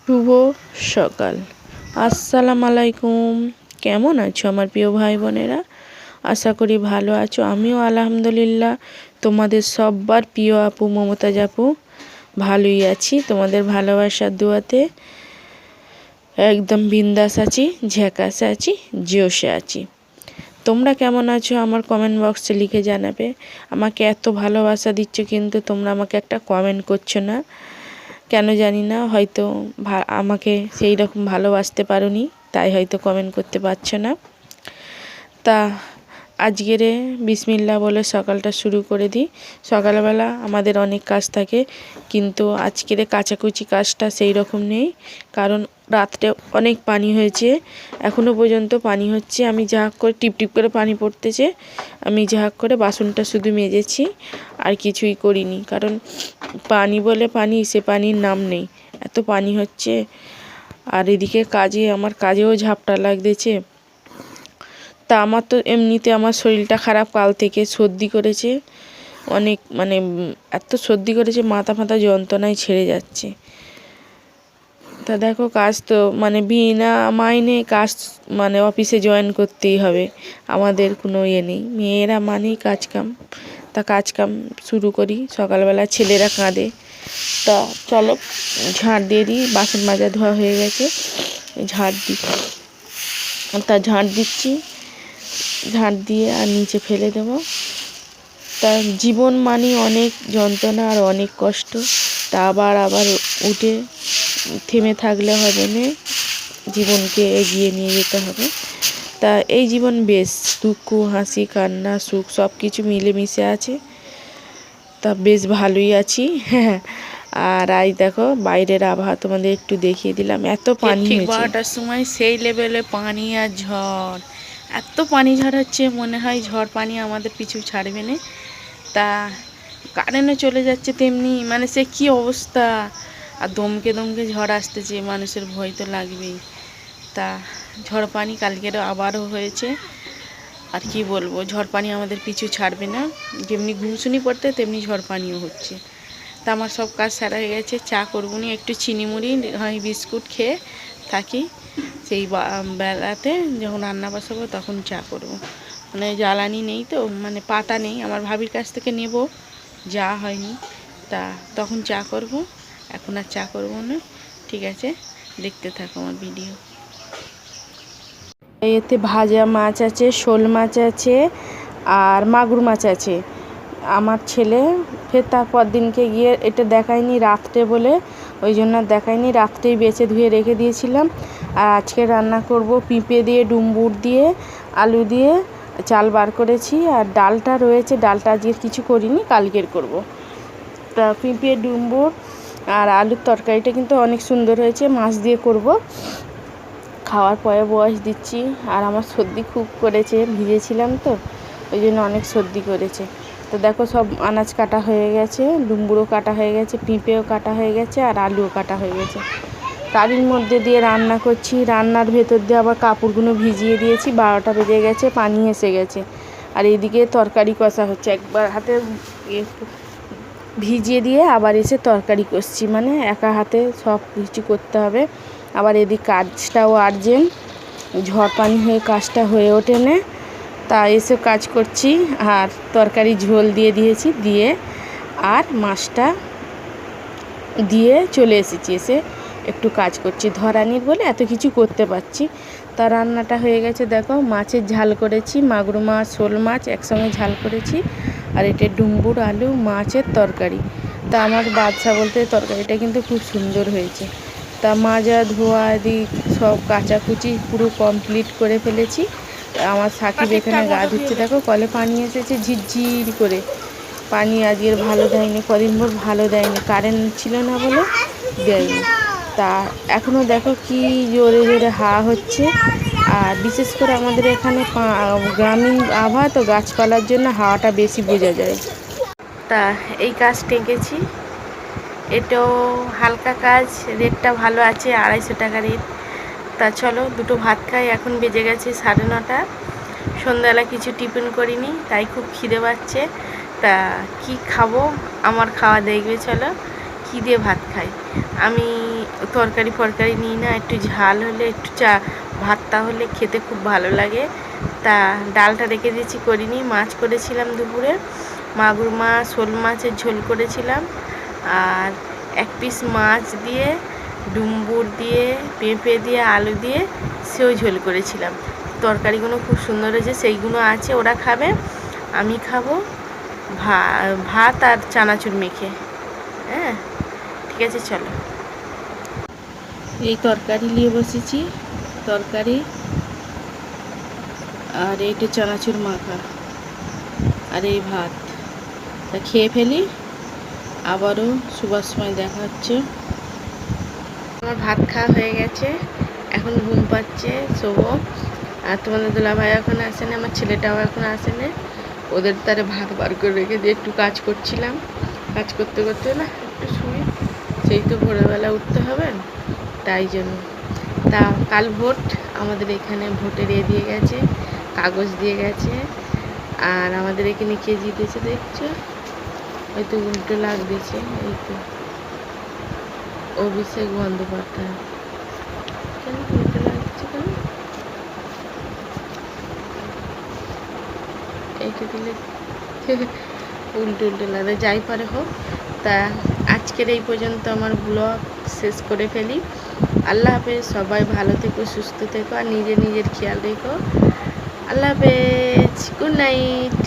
শুভ সকাল। আসসালামু আলাইকুম। কেমন আছো আমার প্রিয় ভাই বোনেরা? আশা করি ভালো আছো। আমিও আলহামদুলিল্লাহ তোমাদের সবার প্রিয় আপু মমতাজ আপু ভালোই আছি। তোমাদের ভালোবাসার দোয়াতে একদম বিন্দাস আছি, ঝ্যাকাসে আছি, জোশে আছি। তোমরা কেমন আছো আমার কমেন্ট বক্সে লিখে জানাবে। আমাকে এত ভালোবাসা দিচ্ছ কিন্তু তোমরা আমাকে একটা কমেন্ট করছো না, কেন জানি না। হয়তো আমাকে সেই রকম ভালোবাসতে পারোনি, তাই হয়তো কমেন্ট করতে পারছো না। তা আজকের বিসমিল্লাহ বলে সকালটা শুরু করে দিই। সকালবেলা আমাদের অনেক কাজ থাকে, কিন্তু আজকের কাচাকুচি কাজটা সেই রকম নেই, কারণ রাত্রে অনেক পানি হয়েছে, এখনও পর্যন্ত পানি হচ্ছে। আমি যা করে টিপ টিপ করে পানি পড়তেছে, আমি যা করে বাসনটা শুধু মেজেছি, আর কিছুই করিনি। কারণ পানি বলে পানি, সে পানির নাম নেই, এত পানি হচ্ছে। আর এদিকে আমার কাজেও ঝাপটা লাগতেছে। তা আমার তো এমনিতে আমার শরীরটা খারাপ, কাল থেকে সর্দি করেছে অনেক, এত সর্দি করেছে, মাথা ফাথা যন্ত্রণায় ছেড়ে যাচ্ছে। তা দেখো, কাজ তো বিনা মাইনে কাজ, অফিসে জয়েন করতেই হবে, আমাদের কোনো নেই। মেয়েরা মানেই কাজকাম। তা কাজকাম শুরু করি। সকালবেলা ছেলেরা কাঁদে, তা চলো ঝাড় দিয়ে দিই। বাসন মাজা ধোয়া হয়ে গেছে, ঝাড় দিই। তা ঝাড় দিচ্ছি, ঝাড় দিয়ে আর নিচে ফেলে দেব। তা জীবন অনেক যন্ত্রণা আর অনেক কষ্ট। তা আবার উঠে থেমে থাকলে হবে না, জীবনকে এগিয়ে নিয়ে যেতে হবে। তা এই জীবন বেশ, দুঃখ হাসি কান্না সুখ সব কিছু মিলেমিশে আছে। তা বেশ ভালোই আছি। হ্যাঁ, আর আজ দেখো বাইরের আবহাওয়া তোমাদের একটু দেখিয়ে দিলাম। এত পানি হয়েছে, 12টার সময় সেই লেভেলে পানি আর ঝড়, এত পানি ঝড় হচ্ছে, মনে হয় ঝড় পানি আমাদের পিছু ছাড়বে না। তা কারেন্টও চলে যাচ্ছে তেমনি, সে কী অবস্থা। আর দমকে দমকে ঝড় আসতেছে, মানুষের ভয় তো লাগবেই। তা ঝড় পানি কালকেরও আবারও হয়েছে। আর কি বলবো, ঝড় পানি আমাদের পিছু ছাড়বে না। যেমনি ঘুমসুনি পড়তে তেমনি ঝড় পানিও হচ্ছে। তা আমার সব কাজ সারা হয়ে গেছে। চা করবো নি, একটু চিনি মুড়ি হয় বিস্কুট খেয়ে থাকি। সেই বেলাতে যখন রান্না বসাবো তখন চা করবো। জ্বালানি নেই তো, পাতা নেই, আমার ভাবির কাছ থেকে নেব, যা হয়নি। তা তখন চা করব, এখন আর চা করবো না। ঠিক আছে, দেখতে থাকো আমার ভিডিও। এতে ভাজা মাছ আছে, শোল মাছ আছে, আর মাগুর মাছ আছে। আমার ছেলে ফের তারপর দিনকে গিয়ে এটা দেখায়নি রাত্রে বলে, ওই জন্য দেখায়নি, রাত্রেই বেছে ধুয়ে রেখে দিয়েছিলাম। আর আজকে রান্না করব পিঁপে দিয়ে, ডুমবুর দিয়ে, আলু দিয়ে চাল বার করেছি। আর ডালটা রয়েছে, ডালটা আজকে কিছু করিনি, কালকের করব। তা পিঁপে ডুমবুর আর আলুর তরকারিটা কিন্তু অনেক সুন্দর হয়েছে, মাছ দিয়ে করব। খাওয়ার পরে বয়স দিচ্ছি। আর আমার সর্দি খুব করেছে, ভিজেছিলাম তো, ওই জন্য অনেক সর্দি করেছে। তো দেখো সব আনাজ কাটা হয়ে গেছে, ডুমবুরও কাটা হয়ে গেছে, পিঁপেও কাটা হয়ে গেছে, আর আলুও কাটা হয়ে গেছে। তারই মধ্যে দিয়ে রান্না করছি। রান্নার ভেতর দিয়ে আবার কাপড়গুলো ভিজিয়ে দিয়েছি, 12টা বেজে গেছে, পানি এসে গেছে। আর এইদিকে তরকারি কষা হচ্ছে, একবার হাতে ভিজিয়ে দিয়ে আবার এসে তরকারি কষছি, একা হাতে সব কিছু করতে হবে। আবার এদিক কাজটাও আর্জেন্ট, ঝড় পানি হয়ে কাজটা হয়ে ওঠে না, তা এসে কাজ করছি। আর তরকারি ঝোল দিয়ে দিয়েছি, দিয়ে আর মাছটা দিয়ে চলে এসেছি, এসে একটু কাজ করছি। ধরানির বলে এত কিছু করতে পারছি। তা রান্নাটা হয়ে গেছে, দেখো মাছের ঝাল করেছি, মাগুর মাছ শোল মাছ একসঙ্গে ঝাল করেছি। আর এটা ডুমবুর আলু মাছের তরকারি। তা আমার বাদশা বলতে তরকারিটা কিন্তু খুব সুন্দর হয়েছে। তা মাজা ধোয়া দিক সব কাচাকুচি পুরো কমপ্লিট করে ফেলেছি। আমার সাকিব এখানে গা ধুচ্ছে, দেখো কলে পানি এসেছে ঝিরঝির করে। পানি আজকের ভালো দেয়নি, কদিন ভোর ভালো দেয়নি, কারেন্ট ছিল না বলে দেয়নি। তা এখনও দেখো কি জোরে জোরে হাওয়া হচ্ছে। আর বিশেষ করে আমাদের এখানে গ্রামীণ আবহাওয়া তো, গাছপালার জন্য হাওয়াটা বেশি বোঝা যায়। তা এই কাজ টেকেছি, এটাও হালকা কাজ, রেটটা ভালো আছে, 250 টাকা রেট। তা চলো দুটো ভাত খাই, এখন বেজে গেছে 9:30। সন্ধ্যাবেলা কিছু টিফিন করিনি, তাই খুব খিদে পাচ্ছে। তা কি খাবো, আমার খাওয়া দেখবে চলো। কী দিয়ে ভাত খাই। আমি তরকারি ফরকারি নিই না, একটু ঝাল হলে একটু ভাতটা হলে খেতে খুব ভালো লাগে। তা ডালটা রেখে দিয়েছি, করিনি। মাছ করেছিলাম দুপুরে, মাগুর মাছ, শোল মাছের ঝোল করেছিলাম। আর এক পিস মাছ দিয়ে, ডুমুর দিয়ে, পেঁপে দিয়ে, আলু দিয়ে সেও ঝোল করেছিলাম। তরকারিগুলো খুব সুন্দর হয়েছে, সেইগুলো আছে, ওরা খাবে, আমি খাবো ভাত আর চানাচুর মেখে। হ্যাঁ, ঠিক আছে, চলো। এই তরকারি নিয়ে বসেছি, তরকারি আর এইটা চানাচুর মাখা আর এই ভাত। তা খেয়ে ফেলি, আবারও শুবার সময় দেখা হচ্ছে। আমার ভাত খাওয়া হয়ে গেছে, এখন ঘুম পাচ্ছে, শোবো। আর তোমাদের দুলাভাই এখন আসেনি, আমার ছেলেটাও এখন আসেনি। ওদের তারে ভাত বার করে রেখে দিয়ে একটু কাজ করছিলাম। কাজ করতে করতে না একটু শুই, সেই তো ভোরবেলা উঠতে হবে, তাই জন্য। তা কাল ভোট, আমাদের এখানে ভোটের দিয়ে গেছে, কাগজ দিয়ে গেছে। আর আমাদের এখানে কে জিতেছে দেখছো, হয়তো উল্টো লাগতেছে, এই তো অভিষেক বন্দ্যোপাধ্যায়। কেন উল্টো লাগছে কেন, এইটা দিলে উল্টো উল্টো লাগে, যাই পারে হোক। তা আজকের এই পর্যন্ত আমার ব্লগ শেষ করে ফেলি। আল্লাহ হাফেজ, সবাই ভালো থেকো, সুস্থ থেকো, আর নিজের খেয়াল রেখো। আল্লাহ হাফেজ, গুড নাইট।